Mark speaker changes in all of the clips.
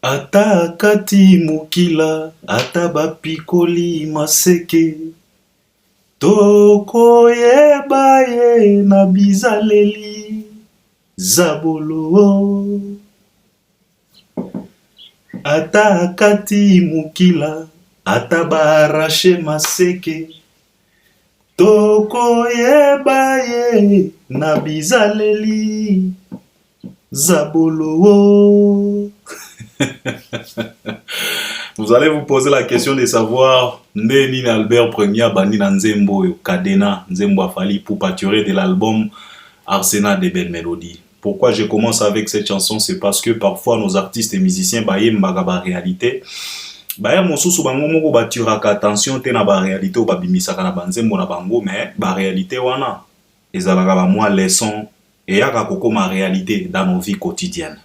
Speaker 1: Ata kati mokila, ata bapikoli maseke, tokoyeba ye na bizaleli zabolo. Ata kati mokila, ata baarrache maseke, tokoyeba ye na bizaleli zabolo. Vous allez vous poser la question de savoir Neni Albert Premier Bandi na Nzembo Kadena Nzembo Afali pour pâturer de l'album Arsenal des belles mélodies. Pourquoi je commence avec cette chanson? C'est parce que parfois nos artistes et musiciens baye mbagaba réalité. Baye mosusu bango moko baturaka attention te na ba réalité ou babimisaka na banzembo na bango mais ba réalité wana ezalaka ba moi leçon et yaka koko ma réalité dans nos vies quotidiennes.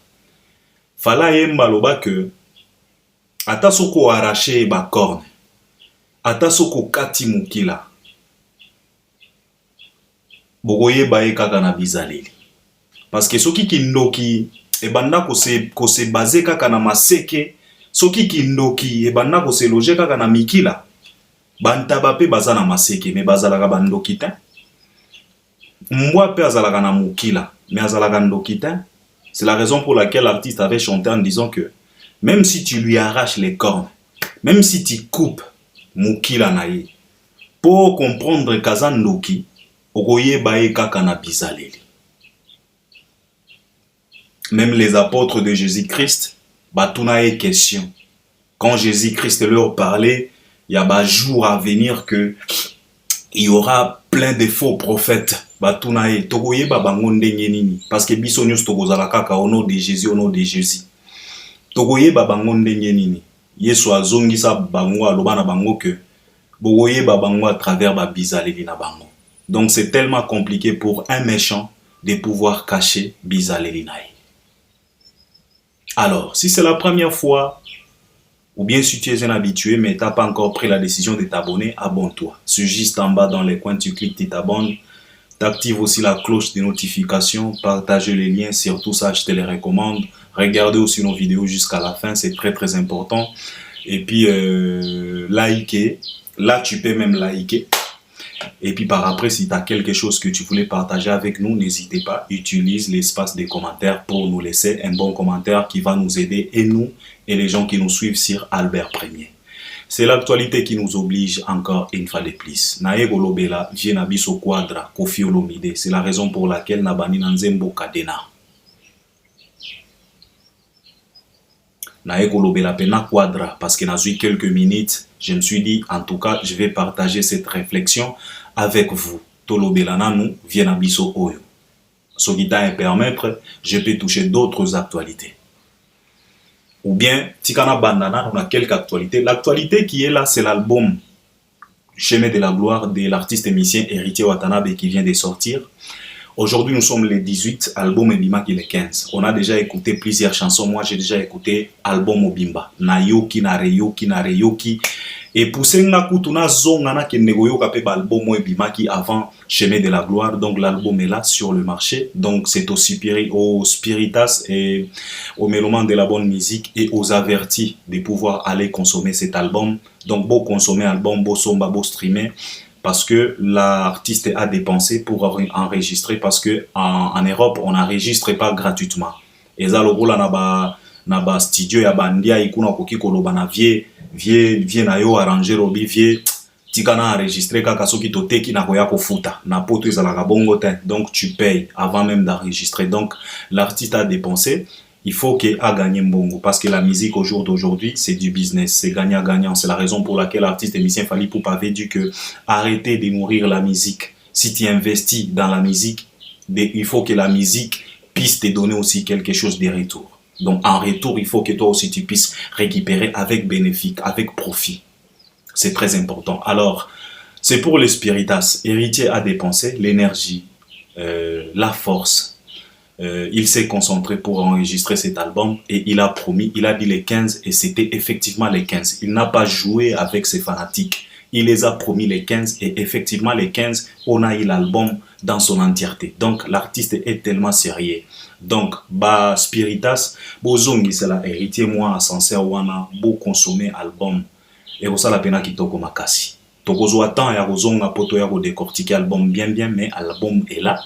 Speaker 1: Fala yemba loba que ata soko arraché ba corne, ata soko kati mokila, bogoye baye kaka na bizaleli. Parce que soki kindoki ebanda ko se base kaka na maseke, soki kindoki ebanda ko se loger kaka na mikila, bantaba pe baza na maseke me bazalaka bandoki te. Mbwa pe azalaka na mokila me azalaka ndoki te. C'est la raison pour laquelle l'artiste avait chanté en disant que même si tu lui arraches les cornes, même si tu coupes mokila naye, pour comprendre kazan noki, okoye bae kaka na bizaleli. Même les apôtres de Jésus-Christ, batuna e question. Quand Jésus-Christ leur parlait, il y a un jour à venir que il y aura plein de faux prophètes. Batuna e tokoye ba bango ndenge nini parce que biso nyos tokozala kaka au nom de Jésus, au nom de Jésus. Tokoye ba bango ndenge nini. Yesu azongisa bango aloba na bango que bokoye ba bango à travers ba bizaleli na bango. Donc c'est tellement compliqué pour un méchant de pouvoir cacher bizaleli na ye. Alors, si c'est la première fois, ou bien si tu es un habitué, mais tu n'as pas encore pris la décision de t'abonner, abonne-toi. C'est juste en bas dans les coins, tu cliques, tu t'abonnes. Tu actives aussi la cloche de notification, partagez les liens, surtout ça, je te les recommande. Regardez aussi nos vidéos jusqu'à la fin, c'est très très important. Et puis, likez. Là, tu peux même liker. Et puis par après, si tu as quelque chose que tu voulais partager avec nous, n'hésitez pas, utilise l'espace des commentaires pour nous laisser un bon commentaire qui va nous aider, et nous, et les gens qui nous suivent sur Albert Premier. C'est l'actualité qui nous oblige encore une fois de plus. Nae Golobela, Vienabiso Quadra, Kofi Olomide. C'est la raison pour laquelle Nabani Nanzembo Kadena. Nae Golobela Pena Quadra, parce que n'a eu quelques minutes. Je me suis dit, en tout cas, je vais partager cette réflexion avec vous. Tolobela Nanou, Vienabiso Oyo. Ce qui t'a permettre, je peux toucher d'autres actualités. Ou bien, Tikana Bandana, on a quelques actualités. L'actualité qui est là, c'est l'album Chemin de la gloire de l'artiste et musicien Héritier Watanabe qui vient de sortir. Aujourd'hui, nous sommes les 18, album Ebima qui est le 15. On a déjà écouté plusieurs chansons. Moi, j'ai déjà écouté album Obimba. Nayoki, Nareyoki, Nareyoki. Et pour ce Nakutuna Zongana qui négoyoka pe album Ebima qui avant Chemin de la gloire. Donc l'album est là sur le marché. Donc c'est aux spiritas et aux mélomanes de la bonne musique et aux avertis de pouvoir aller consommer cet album. Donc beau consommer album, beau somba, beau streamer. Parce que l'artiste a dépensé pour enregistrer, parce que en Europe, on n'enregistre pas gratuitement. Et ça, le rôle na ba studio ya bandia ikuna koki koloba na vie na yo arranger robi vie tikana enregistrer kaka soki toteki na koya kofuta na poto ezalaka bongo te. Donc tu payes avant même d'enregistrer. Donc l'artiste a dépensé. Il faut qu'il a gagné mbongo parce que la musique au jour d'aujourd'hui c'est du business, c'est gagnant-gagnant. C'est la raison pour laquelle l'artiste et musicien Fally Ipupa avait dit que arrêtez de nourrir la musique. Si tu investis dans la musique, il faut que la musique puisse te donner aussi quelque chose de retour. Donc en retour, il faut que toi aussi tu puisses récupérer avec bénéfice, avec profit. C'est très important. Alors, c'est pour les spiritas. Héritier a dépensé l'énergie, la force. Il s'est concentré pour enregistrer cet album et il a promis, il a dit les 15 et c'était effectivement les 15. Il n'a pas joué avec ses fanatiques. il les a promis les 15 et effectivement les 15, on a eu l'album dans son entièreté. Donc l'artiste est tellement sérieux. Donc, Spiritas, Bozongi, c'est la héritier, moi, sincère, wana, beau consommer album. Et ça la peine qui toko makasi. Toko attend ya rozonga poto ya décortiquer album bien, mais album est là.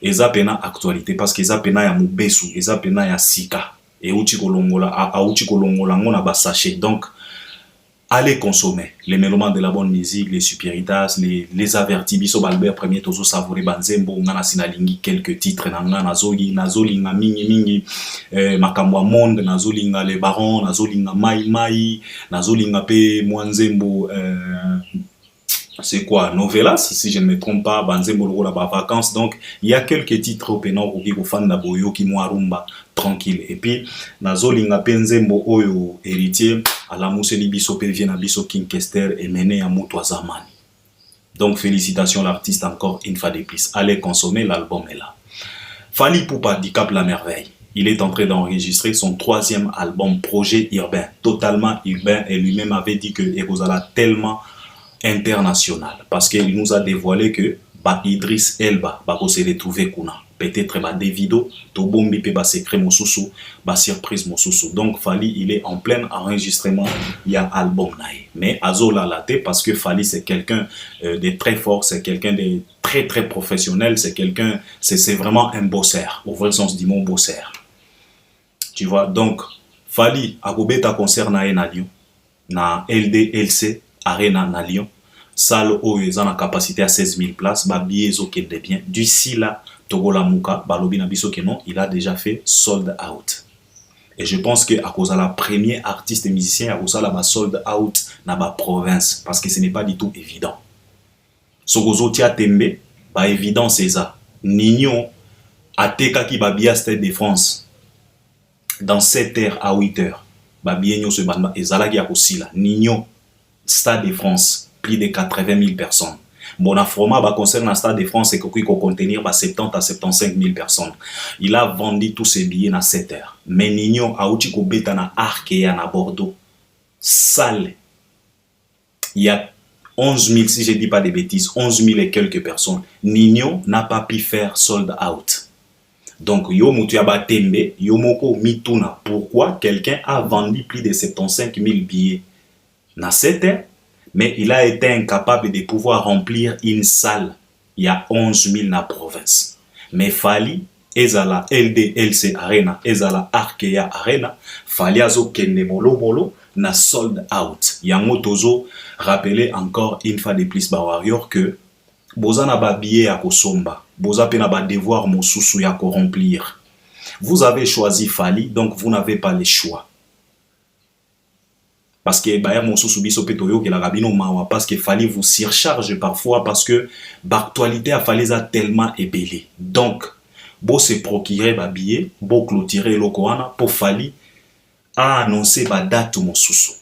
Speaker 1: Et ça peine actualité parce que ça peine ya mubesu, et ça peine ya sika. Et uchi kolongola, ngona ba sachet. Donc, allez consommer les mélomanes de la bonne musique, les Superitas, les avertis, biso Albert premier tozo savourer banzembo ngana sinalingi quelques titres nanga nazolinga mingi makambo monde nazolinga les barons nazolinga mai nazolinga pe mwanzembo c'est quoi novelas si je ne me trompe pas banzembo lokola ba vacances. Donc il y a quelques titres au pénal ko fanda boyo ki rumba tranquille et puis nazolinga penzembo oyo héritier à la museli biso pe vient biso King Kester et mené à Mutu Zamani. Donc félicitations l'artiste encore une fois de plus. Allez consommer, l'album est là. Fally Ipupa Dicap la merveille. Il est en train d'enregistrer son 3e album projet urbain, totalement urbain, et lui-même avait dit que Ekozala tellement international parce qu'il nous a dévoilé que Idriss Elba va se retrouver kuna peut-être Davido to bombi pe secret mosusu surprise mosusu. Donc Fally il est en plein enregistrement, il y a album naï mais azola laté parce que Fally c'est quelqu'un de très fort, c'est quelqu'un de très professionnel, c'est quelqu'un c'est vraiment un bosseur au vrai sens du mot bosseur, tu vois. Donc Fally a kobeta concert na Lyon na LDLC Arena na Lyon, salle où ils ont la capacité à 16 000 places, billets de bien. D'ici là, Togola Mouka, balobi na biso non, il a déjà fait sold out. Et je pense que à cause de la première artiste et musicien, à cause de la sold out na ba province, parce que ce n'est pas du tout évident. Sogozo tia tembe, ba évident c'est ça. Nignon a teka ki babia Stade de France dans 7h à 8h. Babia nyo se banda ezalaki ya kosila. Nignon Stade de France, plus de 80 000 personnes. Bon, à format, concernant le Stade de France, c'est qu'il peut contenir 70 à 75 000 personnes. Il a vendu tous ses billets dans 7 heures. Mais Nignon a outi ko beta na Arkea na Bordeaux. Salle. Il y a 11 000, si je ne dis pas de bêtises, 11 000 et quelques personnes. Nignon n'a pas pu faire sold out. Donc, yo mutu yaba tembe, yo moko mituna. Pourquoi quelqu'un a vendu plus de 75 000 billets dans 7 heures, mais il a été incapable de pouvoir remplir une salle. Il y a 11 000 dans la province. Mais Fally, ezala LDLC Arena, ezala Arkea Arena, Fally azo kende bolo na sold out. Yango tozo rappeler encore une fois de plus ba warrior que boza na ba billet ya kosomba, boza pe na ba devoir mosusu ya ko remplir. Vous avez choisi Fally, donc vous n'avez pas le choix. Parce que parce que Fally vous surcharge parfois parce que l'actualité a Fally a tellement ébellé. Donc, beau se procurer ba billet, beau clôturer le Koana pour Fally a annoncé ba date mon sous.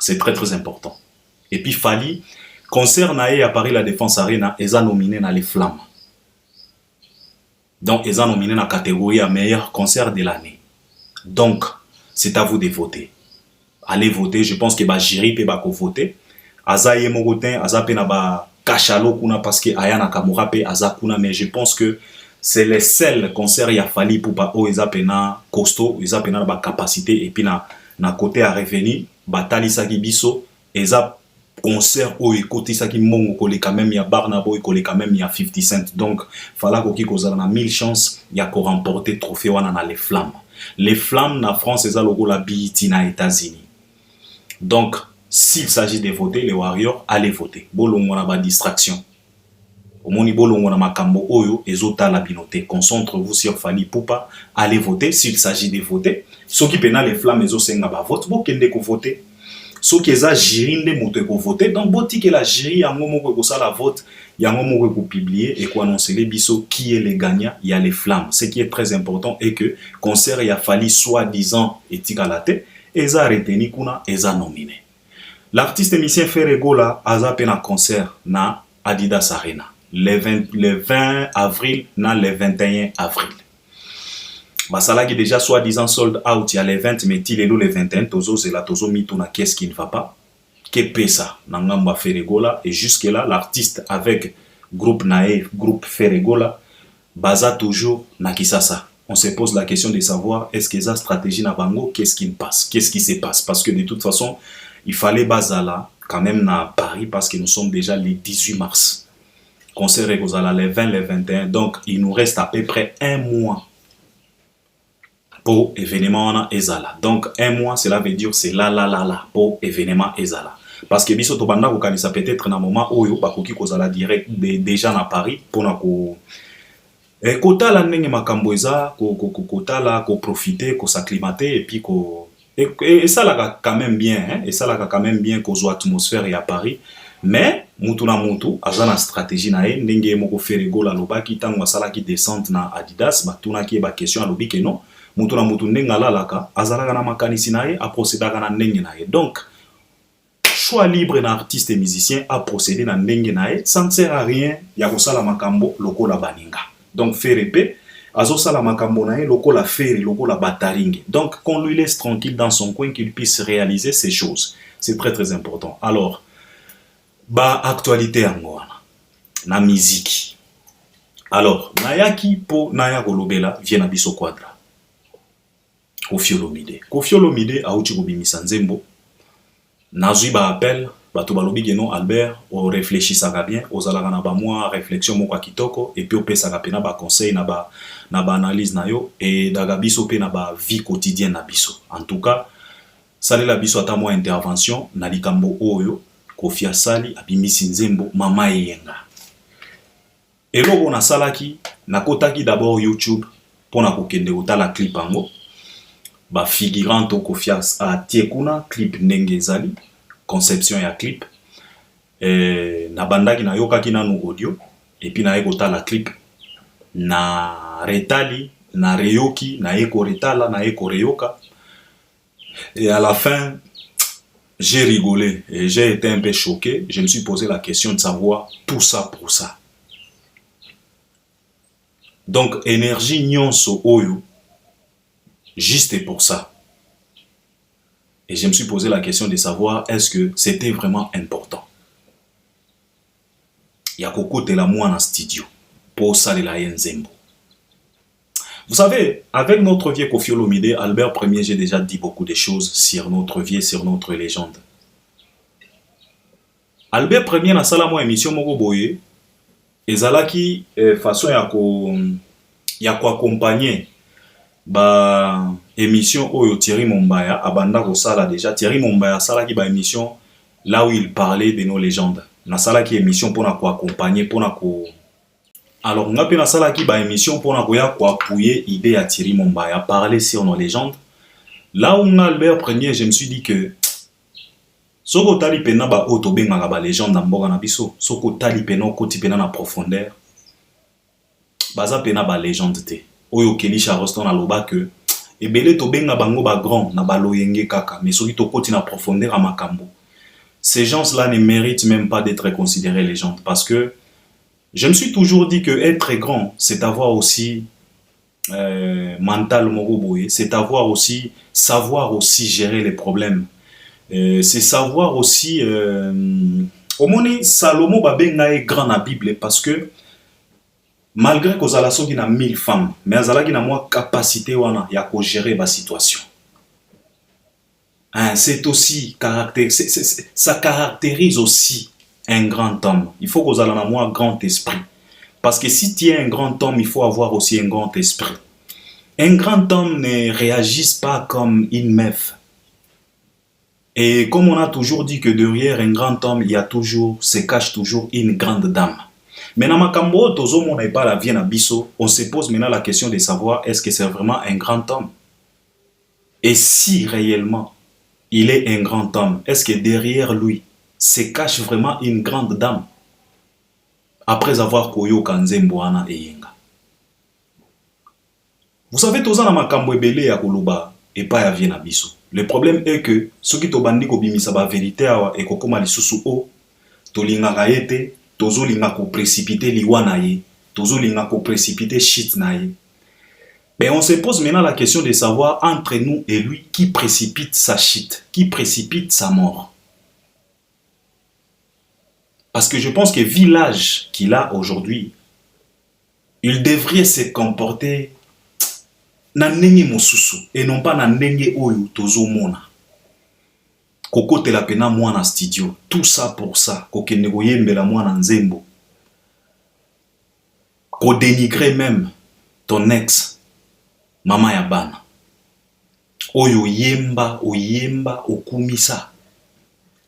Speaker 1: C'est très important. Et puis Fally concert naé à Paris la Défense Arena, ils ont nominé dans les flammes. Donc ils ont nominé dans la catégorie à meilleur concert de l'année. Donc c'est à vous de voter. Allez voter, je pense que ba jury peut ba voter. Azaye mogotin, azape na ba kachalo kuna parce que ayana kamura pe azakuna, mais je pense que c'est le seul concert ya Fally Ipupa o ezapena costaud, ezapena ba capacité et puis na côté à revenir, batali saki biso, ezap concert o ekoti saki mongo ko le quand même ya Barnabo ko le quand même ya 50 Cent. Donc fala ko ki kozala na 1000 chances ya ko remporter trophée wana na les flammes. Les flammes na France eza logo la BET na États-Unis. Donc s'il s'agit de voter les Warriors, allez voter. Bolongo na ba distraction. Omoni bolongo na makambo oyo ezota la binote. Concentrez-vous sur Fally Ipupa, allez voter s'il s'agit de voter. Ceux qui pena les flammes ezo senga ba vote, bo kende ko voter. Ceux qui eza jury nde moto ko voter. Donc boti que la jury yango moko ko sala vote, yango moko ko publier et ko annoncer les biso qui est le gagnant, il y a les flammes. Ce qui est très important est que concert ya Fally soi-disant etika la tête, eza reteni kuna eza nominé. L'artiste musicien Ferregola a zappé un concert na Adidas Arena le 20 avril na le 21 avril. Basala qui déjà soi-disant sold out il y a les 20 mais il est le 21 tozo c'est la tozo mituna qu'est-ce qui ne va pas. Kepesa Nangamba Feregola, et jusque-là, l'artiste avec groupe Nae, groupe Feregola, baza toujours na Kisasa. On se pose la question de savoir est-ce que ça stratégie na bango, qu'est-ce qui passe, qu'est-ce qui se passe, parce que de toute façon, il fallait bazala quand même na Paris, parce que nous sommes déjà le 18 mars. Concert Regozala les 20, les 21, donc il nous reste à peu près un mois pour événement Ezala. Donc un mois, cela veut dire c'est là pour événement Ezala. Parce que biso tobanda ko kanisa peut-être na moment oyo bakoki kozala direct déjà na Paris pour na ko kotala ndenge makambo eza kotala ko profiter ko s'acclimater et puis ko et ça là quand même bien hein, et ça là quand même bien ko zo atmosphère ya Paris, mais mutu na mutu azana stratégie na ye ndenge moko Feregola lobaki tango sala ki descente na Adidas batuna ki ba question alobi ke non mutu na mutu ndenge alalaka azalaka na makanisi na ye a procédaka na ndenge na ye. Donc choix libre na artiste et musicien à procéder na ndenge na ye, ça ne sert à rien ya kosala makambo lokola baninga. Donc Ferepe azo sala makambo na ye lokola Fere lokola bataringe. Donc qu'on lui laisse tranquille dans son coin, qu'il puisse réaliser ces choses. C'est très très important. Alors ba actualité yango wana na musique. Alors nayaki po naya kolobela vient na biso Quadra. Koffi Olomide. Koffi Olomide auti kobimisa nzembo. Nazui ba appel bato balobi geno Albert o réfléchissaka bien ozalaka na ba mois réflexion moko kitoko et puis opesaka pena ba conseil na ba analyse na yo et daga biso pe na ba vie quotidienne na biso. En tout cas salela biso ata mo intervention na likambo oyo Koffi asali abimisi nzembo mama yenga. Eloko na salaki nakotaki d'abord YouTube pona kokende kotala clip ango. Ba figurant to Koffi a tiekuna clip ndenge ezali conception ya clip na bandaki na yokaki nanu audio et puis na ekotala clip na retali na reyoki na eko retala na eko reyoka et à la fin j'ai rigolé et j'ai été un peu choqué. Je me suis posé la question de savoir tout ça pour ça. Donc énergie nyonso oyo juste pour ça. Et je me suis posé la question de savoir est-ce que c'était vraiment important. Il y a kokote la moi en studio pour ça la yenzembo. Vous savez, avec notre vieux Koffi Olomide, Albert Ier, j'ai déjà dit beaucoup de choses sur notre vie, sur notre légende. Albert Ier na sala moi émission moko boye ezalaki façon ya ko accompagner ba émission oyo Thierry Mombaya abanda ko sala déjà. Thierry Mombaya sala ki ba émission là où il parlait de nos légendes. Na sala ki émission pour na ko accompagner pour na ko alors ngapi na sala ki ba émission pour na ko ya ko appuyer idée à Thierry Mombaya parler sur nos légendes. Là où Albert Ier, je me suis dit que soko tali pena ba auto benga ba légende na mboka na biso, soko tali pena ko ti pena na profondeur baza pena ba légende te. Oyo Kelly Charleston a loba que ebele to benga bango ba grand na ba loyenge kaka mais soki to koti na profondeur à makambo. Ces gens-là ne méritent même pas d'être considérés légendes parce que je me suis toujours dit que être grand, c'est avoir aussi mental moko boye, c'est avoir aussi savoir aussi gérer les problèmes. C'est savoir aussi au moins Salomon ba benga est grand na Bible parce que malgré que Zala soki na 1000 femmes, mais Azala ki na moi capacité wana ya ko gérer ba situation. Hein, c'est aussi ça caractérise aussi un grand homme. Il faut que Zala na moi grand esprit. Parce que si tu es un grand homme, il faut avoir aussi un grand esprit. Un grand homme ne réagit pas comme une meuf. Et comme on a toujours dit que derrière un grand homme, il y a toujours, se cache toujours une grande dame. Maintenant, makambo tozo mon pas la vie na biso, on se pose maintenant la question de savoir est-ce que c'est vraiment un grand homme? Et si réellement il est un grand homme, est-ce que derrière lui se cache vraiment une grande dame? Après avoir koyo kanzembo ana eyenga. Vous savez toza na makambo ebele ya koloba et pas ya vie na biso. Le problème est que ceux qui tobandi ko bimisa ba vérité awa e kokoma lisusu o tolingaka yete tozo linga ko précipiter liwana ye, tozo linga ko précipiter shit na ye. Mais on se pose maintenant la question de savoir entre nous et lui qui précipite sa shit, qui précipite sa mort. Parce que je pense que vu l'âge qu'il a aujourd'hui, il devrait se comporter na ndenge mosusu et non pas na ndenge oyo tozomona. Kokotela pena mwana studio, tout ça pour ça, kokende koyembela mwana nzembo. Ko dénigrer même ton ex, maman ya bana. Oyo yemba, oyemba, okumisa.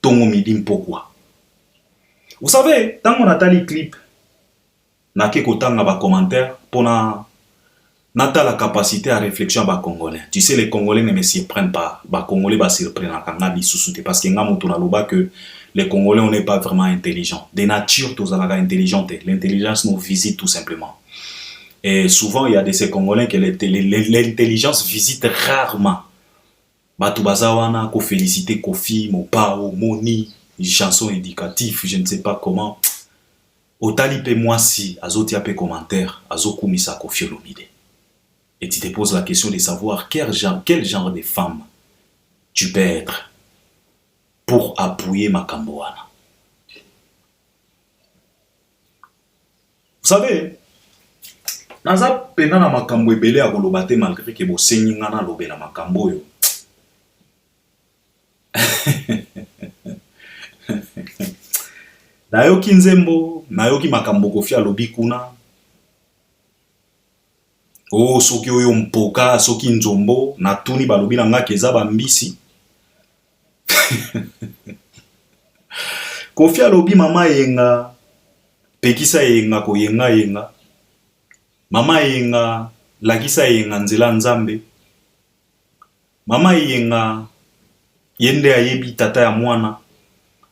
Speaker 1: Tongo midi mpokwa. Vous savez, tant on a tali clip, na ke kotanga ba commentaire pona nata la capacité à réflexion à ba congolais. Tu sais les congolais ne me surprennent pas. Ba congolais ba surprennent kanga bisusute parce que nga moto na loba que les congolais on n'est pas vraiment intelligents. De nature tous alaga intelligente. L'intelligence nous visite tout simplement. Et souvent il y a de ces congolais que l'intelligence visite rarement. Batu bazawana ko féliciter Kofi, Mopao, Moni, chanson éducative, je ne sais pas comment. Otalipe moi si azoti ape commentaire, azokumisa Kofi Olomide. Et tu te poses la question de savoir quel genre de femme tu peux être pour appuyer makambo wana. Vous savez, naza pena na makambo ebele ya koloba te malgré que bosengi nga na lobela makambo yo. Nayoki nzembo, nayoki makambo Kofi alobi kuna. Oh, soki oyo mpoka, soki nzombo, natuni balobi na nga keza bambisi. Kofi alobi mama yenga, pekisa yenga ko yenga yenga. Mama yenga, lakisa yenga nzela nzambe. Mama yenga, yende ayebi tata ya mwana.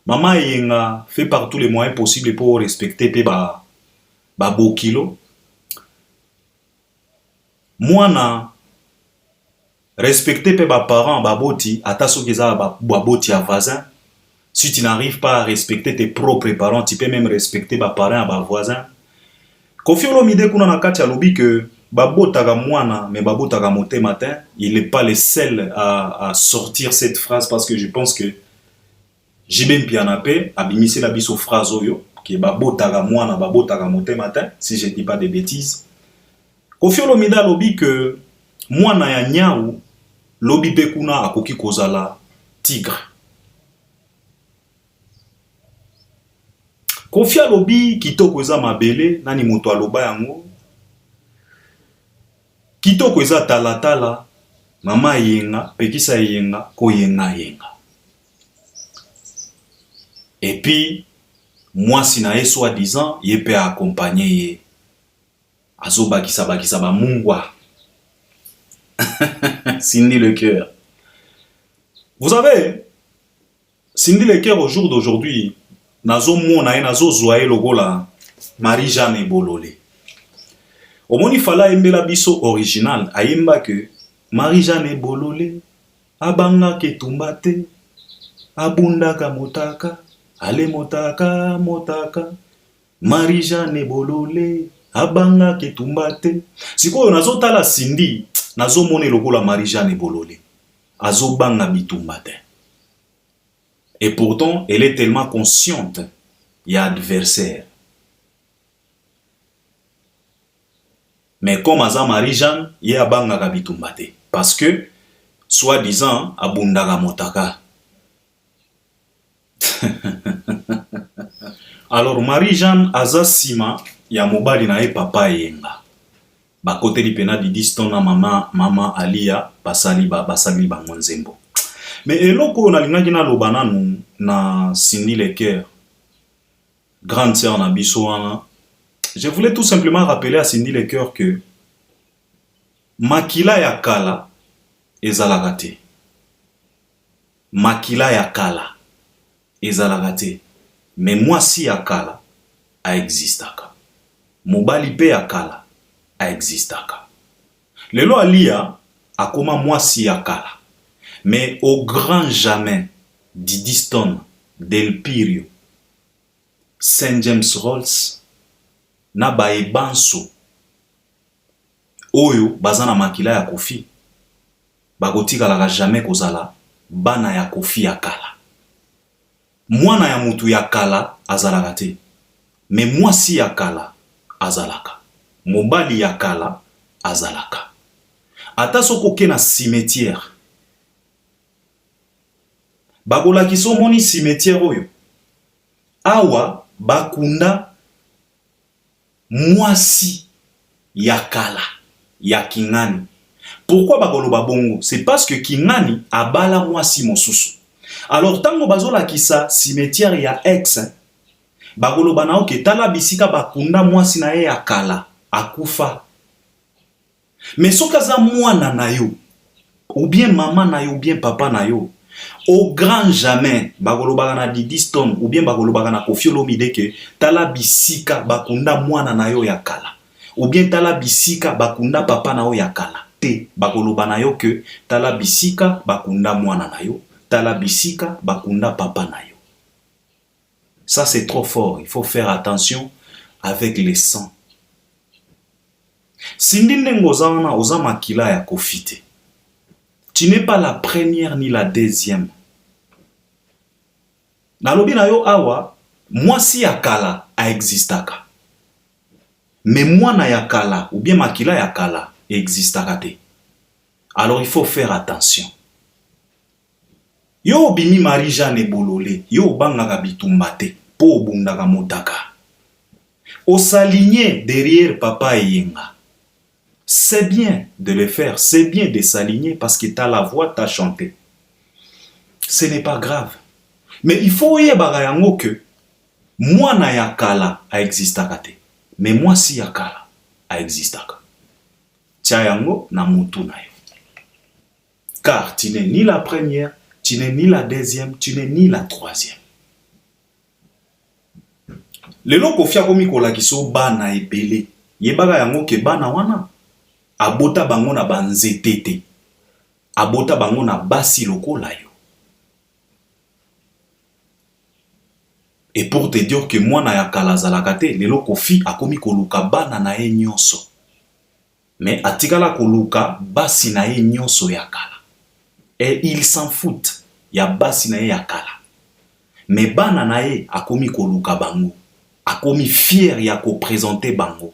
Speaker 1: Mama yenga fait par tous les moyens possibles pour respecter pe ba bokilo. Mwana respecter pe ba parents baboti ata soki eza baboti ya voisin. Si tu n'arrives pas à respecter tes propres parents, tu peux même respecter ba parents ba voisin. Kofi Olomide kuna na kati alobi que babotaka mwana mais babotaka moté matin, il n'est pas le seul à sortir cette phrase parce que je pense que Jibem Pianape a bimissé la biso phrase oyo qui est babotaka mwana babotaka moté matin, si je ne dis pas de bêtises. Kofi Olomide lobi que mwana ya nyau lobi pe kuna akoki kozala tigre. Kofi alobi kitoko eza mabele nani moto aloba yango. Kitoko eza talatala mama yenga pekisa yenga ko yenga yenga. Et puis moi si na soi-disant ye peut accompagner ye azoba bakisa ba mungwa. Cindy le cœur. Vous savez, Cindy le cœur au jour d'aujourd'hui, nazo mona nazo zoye logola Marie-Jeanne Bololé. Omoni fala embela biso original ayemba que Marie-Jeanne Bololé abanga ketumbate abundaka motaka ale motaka motaka Marie-Jeanne Bololé abanga ketumbate. Sikoyo nazo tala Cindy nazo mone logola Marie-Jeanne Bololé azo banga bitumbate. Et pourtant, elle est tellement consciente, il y a adversaire. Mais comme Aza Marie-Jeanne, il y a banga bitumbate. Parce que, soi-disant, abundaga motaka. Alors, Marie-Jeanne, Aza Sima, il y a mobali na papa yenga. Ba côté di pena di distona mama Alia, basali bangonzembo. Mais eloko na lingaki na lobana na Cindy le cœur, grande sœur na biso wana. Je voulais tout simplement rappeler à Cindy le cœur que makila ya kala ezalaka te. Makila ya kala ezalaka te. Mais mwasi ya kala a existaka. Mobali pe ya kala a existaka. Lelo Alia akoma mwasi ya kala. Mais au grand jamais Didi Stone, Del Pirio, Saint James Rolls, na baebanso oyo bazana makila ya Kofi bakotika la jamais kozala bana ya Kofi ya kala. mwana ya mutu ya kala azalaka te, mais mwasi ya kala azalaka, mobali ya kala azalaka. Ata soko ke na cimetière, bakolaki so moni cimetière oyo, awa bakunda mwasi ya kala ya kingani. Pourquoi bakoloba bongo? C'est parce que kingani abala mwasi mosusu. Alors tango bazola kisa cimetière ya ex, bakoloba na oke tala bisika bakunda mwasi na ye ya kala akufa. Mais soka za mwana na yo, ou bien maman na yo, ou bien papa na yo, au grand jamais bakoloba na Didi Stone, ou bien bakoloba na Koffi Olomide ke tala bisika bakunda mwana na yo ya kala, ou bien tala bisika bakunda papa na yo ya kala. Te bakoloba na yo ke tala bisika bakunda mwana na yo, tala bisika bakunda papa na yo. Ça c'est trop fort, il faut faire attention avec les sangs. Sindine ngozana oza makila ya kofite. Tu n'es pas la première ni la deuxième. Nalobi na yo awa, mwasi ya kala a existaka. Mais mwana ya kala ou bien makila ya kala existaka te. Alors il faut faire attention. Yo bimi Marie-Jeanne Bololé, yo bangaka bitumba te, po obundaka motaka. O s'aligner derrière papa Yenga. C'est bien de le faire, c'est bien de s'aligner parce que t'as la voix, t'as chanté. Ce n'est pas grave. Mais il faut yebaka yango que mwana ya kala a existaka te. Mais mwasi ya kala a existaka. Tia yango na mutu na yo. Car tu n'es ni la première, tu n'es ni la deuxième, tu n'es ni la troisième. Lelo kofia komi kolakiso bana ebele. Yebaka yango ke bana wana abota bango na banzetete. Abota bango na basi lokola yo. Et pour te dire que mwana ya kala zalaka te, lelo kofi akomi koluka bana na ye nyonso. Mais atikala koluka basi na ye nyonso ya kala. Et il s'en fout. Ya basi na ye ya kala. Mais bana na ye akomi koluka bango. Akomi fier ya ko présenter bango.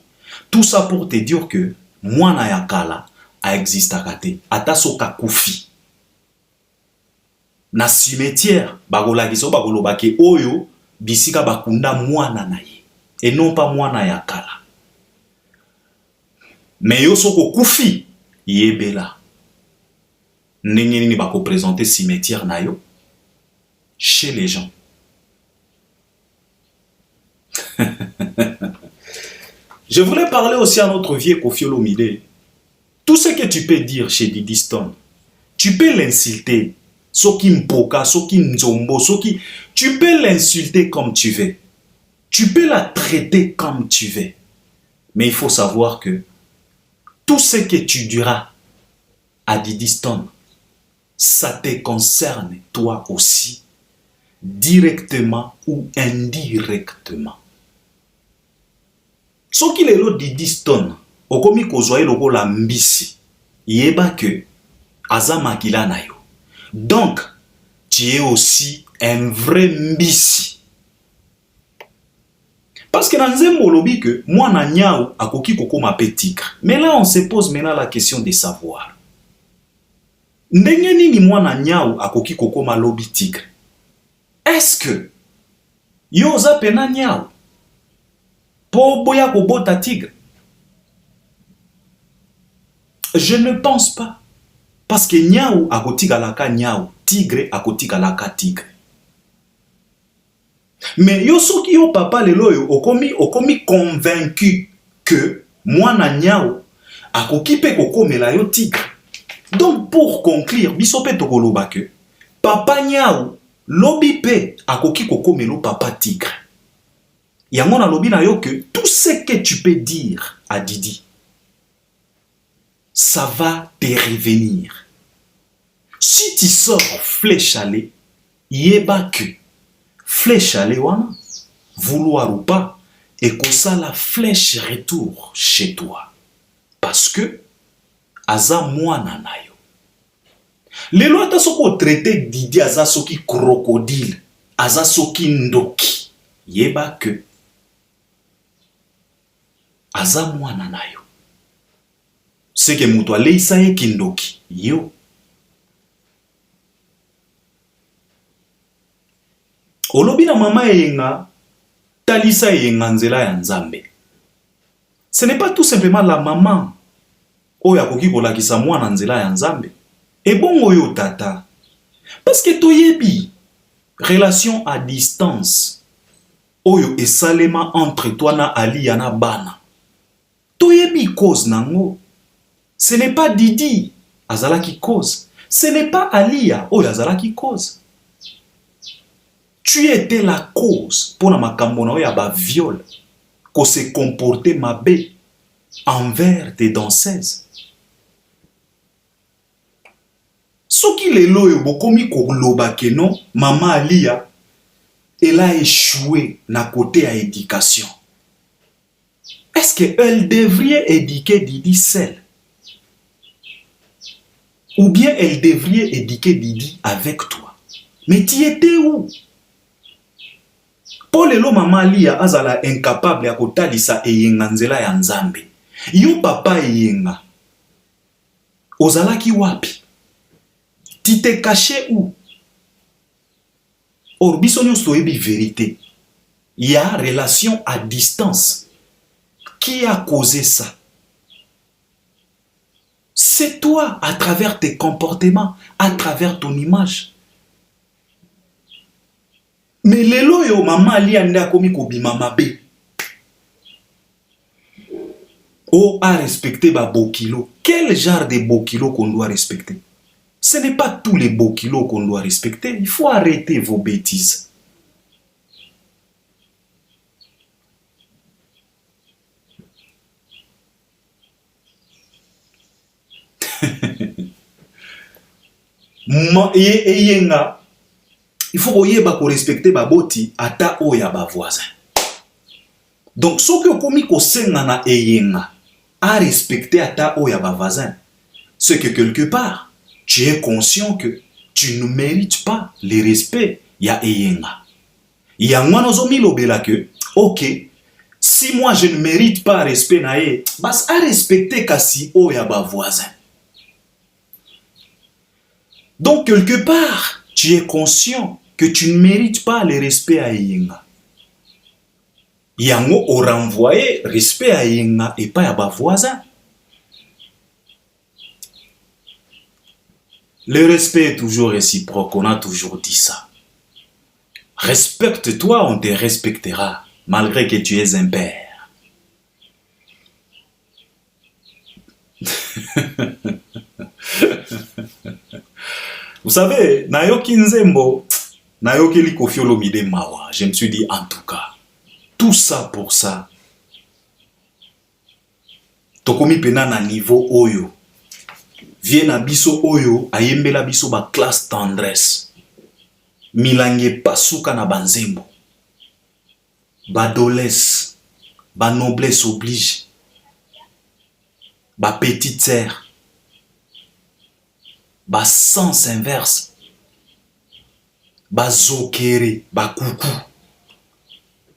Speaker 1: Tout ça pour te dire que mwana ya kala a existaka te. Ata soka kufi. Na cimetière, bagolakiso bagolobake oyo bisika bakunda mwana na ye. Et non pas mwana ya kala. Mais yo soko kufi yebela. Ndenge nini bako présenter cimetière na yo chez les gens. Je voulais parler aussi à notre vieux Koffi Olomide. Tout ce que tu peux dire chez Didi Stone, tu peux l'insulter. Soki mpoka, soki nzombo, soki... Tu peux l'insulter comme tu veux. Tu peux la traiter comme tu veux. Mais il faut savoir que tout ce que tu diras à Didi Stone, ça te concerne toi aussi, directement ou indirectement. Ce qu'il est là Didi Stone, okomi kozwa eloko la mbisi, yeba que aza makila na yo. Donc, tu es aussi un vrai mbisi. Parce que dans Nzembo lobi que moi na nyao akoki kokoma pe tigre. Mais là on se pose maintenant la question de savoir. Ndenge nini mwana nyao akoki kokoma lobi tigre? Est-ce que yo za pena nyao po boya kobota tigre? Je ne pense pas. Parce que nyao akotika laka nyao, tigre akotika laka tigre. Mais yo soki yo papa lelo yo okomi convaincu que mwana nyao akoki pe kokomela yo tigre. Donc pour conclure, biso pe tokoloba que papa nyao lobi pe akoki kokomelo papa tigre. Yango na lobi na yo que tout ce que tu peux dire à Didi, ça va te revenir. Si tu sors flèche allée, yeba que flèche allée wana, vouloir ou pas, et que ça la flèche retour chez toi. Parce que aza mwana na yo. Lelo ata soko traité Didi aza soki crocodile, aza soki ndoki yeba que aza mwana na yo. Seke mutu aleisa ye kindoki yo. Olobi na mama yenga talisa yenga nzela ya Nzambe. Ce n'est pas tout simplement la maman oyo akoki kolakisa mwana nzela ya Nzambe. Et bon yo tata. Parce que toyebi relation à distance oyo esalema entre toi na Ali yana bana. Toyebi cause nango. Ce n'est pas Didi azalaki cause. Ce n'est pas Alia oyo azalaki cause. Tu étais la cause pour la makambo na ya ba viol ko se comporter mabe envers tes danseuses. Soki lelo yo bokomi ko loba ke non, maman Alia elle a échoué na côté à éducation. Est-ce qu'elle devrait éduquer Didi seule? Ou bien elle devrait éduquer Didi avec toi? Mais tu étais où? Pour lelo maman Alia azala incapable ya kotalisa eyenga nzela ya Nzambe. Yo papa eyenga ozalaki wapi? Tu t'es caché où? Or biso nyonso toyebi vérité. Il y a relation à distance. Qui a causé ça? C'est toi, à travers tes comportements, à travers ton image. Mais lelo yo maman Alia nda komi kobima mabe. Oh, à respecter ba beau kilo. Quel genre de beau kilo qu'on doit respecter? Ce n'est pas tous les beaux kilos qu'on doit respecter. Il faut arrêter vos bêtises. Il faut respecter ba boti ata oya ba voisin. Donc, ce que komi ko sengana eyenga à respecter ata oya ba voisin, c'est que quelque part tu es conscient que tu ne mérites pas le respect ya eyenga. Yangwa nozomi lobela que, ok, si moi je ne mérite pas respect na ye, bas à respecter kasi o ya ba voisin. Donc quelque part, tu es conscient que tu ne mérites pas le respect à eyenga. Yango o renvoyer respect à eyenga et pas ya ba voisin. Le respect est toujours réciproque, on a toujours dit ça. Respecte-toi, on te respectera, malgré que tu es un père. Vous savez, Nayoki Nzembo, Nayoki Likofio Lomide Mawa, je me suis dit en tout cas, tout ça pour ça, Tokomi pena na niveau Oyo. Viens à biso oyo ayembela biso ba classe tendresse. Milange pasuka na banzembo. Ba dolesse, ba noblesse oblige. Ba petite sœur. Ba sens inverse. Ba zokere, ba kuku.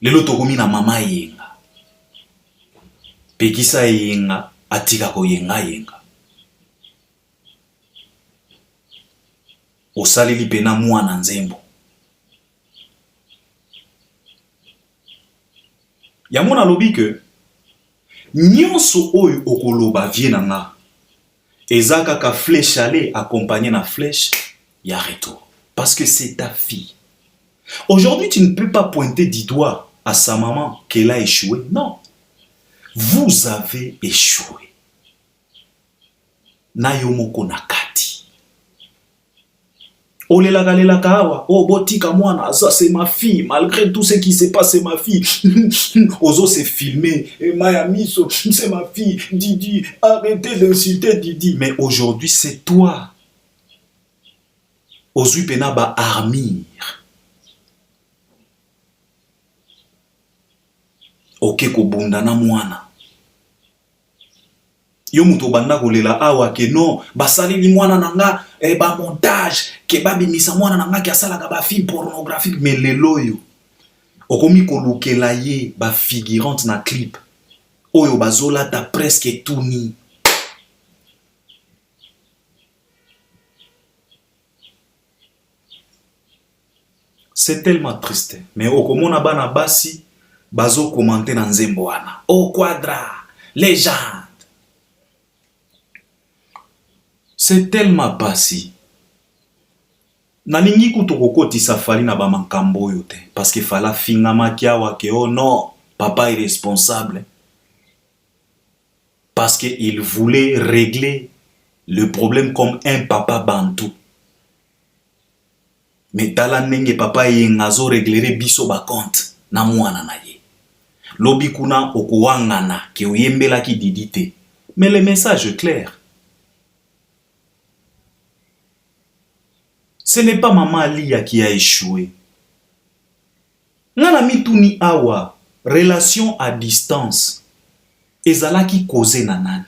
Speaker 1: Lelo tokomi na mama yenga. Pekisa yenga atika ko yenga yenga. Osaleli pena mwana nzembo. Yamona lobi que nyonso oyo okoloba vie nanga ezaka ka flèche aller accompagné na flèche ya retour parce que c'est ta fille. Aujourd'hui, tu ne peux pas pointer du doigt à sa maman qu'elle a échoué. Non. Vous avez échoué. Nayomoko nakati. Olelaka kawa, oh botika mwana, ça c'est ma fille, malgré tout ce qui se passe, c'est ma fille. Ozo s'est filmé, Miami, c'est ma fille, Didi, arrêtez d'insulter Didi. Mais aujourd'hui, c'est toi. Ozui pena ba armir. Ok ko bondana mwana. Yo muto banda kolela awa ke non, basali li mwana nanga, et ba montage ke babimisa mwana na ngaki asalaka ba film pornographique mais lelo yo okomi kolukela ye ba figurante na clip oyo bazolata presque tuni. C'est tellement triste. Mais okomona bana basi bazo commenter na nzembo wana. Oh Quadra, légende. C'est tellement basi. Nalingi kutokokoti safari na ba makambo yo te parce que fala fingama kiawa ke oh non, papa est responsable. Parce que il voulait régler le problème comme un papa bantou. Mais tala nenge papa yengazo réglerait biso ba compte na mwana na ye. Lobi kuna okuwangana ke oyembela ki didite. Mais le message est clair. Ce n'est pas maman Lia qui a échoué. Ngana mituni awa relation à distance ezalaki cause na nani.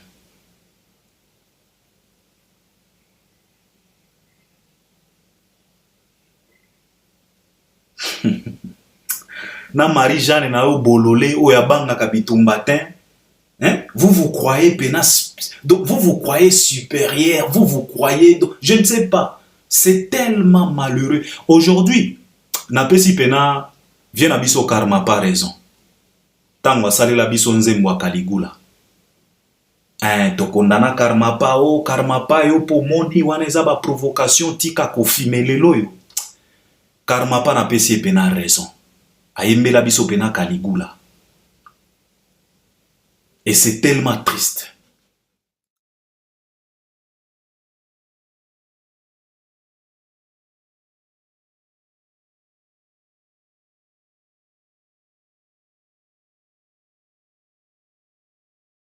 Speaker 1: Na Marie-Jeanne na yo bololé o ya banga kabitumbatin. Hein? Vous croyez penas, vous vous croyez supérieur, vous croyez, je ne sais pas. C'est tellement malheureux. Aujourd'hui, na pesi pena vient abiso karma pas raison. Tango sali la biso nzembo Kaligula. To kondana karma pa yo po moni wana eza ba provocation tika kofimelelo yo. Karma pa na pesi pena raison. Ayembela biso pena Kaligula. Et c'est tellement triste.